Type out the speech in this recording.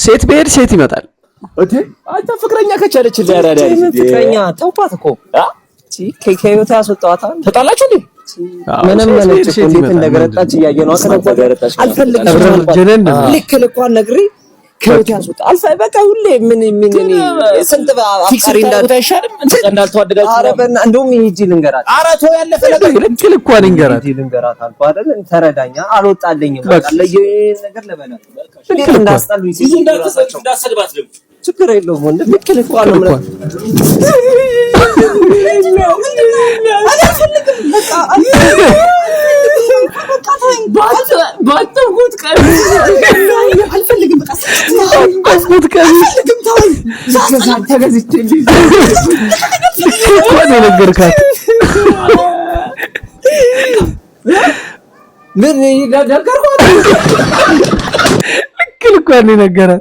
ሴት ብሄድ ሴት ይመጣል እቴ አንተ ፍቅረኛ ከቻለች ዳራዳ ፍቅረኛ ተውባት እኮ ከህይወት ያስወጣዋታ ተጣላችሁ እንዴ ምንም እንዴት እንደገረጣች ያየነው አከረጣች አልፈልግም ልክ ልኳን ነግሪ ከህይወት ያስወጣ አልፋ በቃ ሁሌ ምን ስንት አፍቃሪ እንዳልታይሻልም እንዳልተዋደዳችሁ አረበና እንደውም ይሄጂ ልንገራት አራቶ ያለፈ ነገር ልክ ልኳን ልንገራት አልኩ አይደል ተረዳኛ አልወጣልኝም በቃ ለየ ነገር ለበላት ልክ እንዳስጣሉኝ ሲል እንዳሰድባት ደግሞ ችግር የለውም ወንድ ልክ ልኳን ነው ባትጉት ቀርሽ አልፈልግም በቃ ባትጉት ቀርሽ ሳሳን ተገዝቼልኝ ቆይ ነገርካት ምን ይነገርኳት ልክ ልኳን ነገራት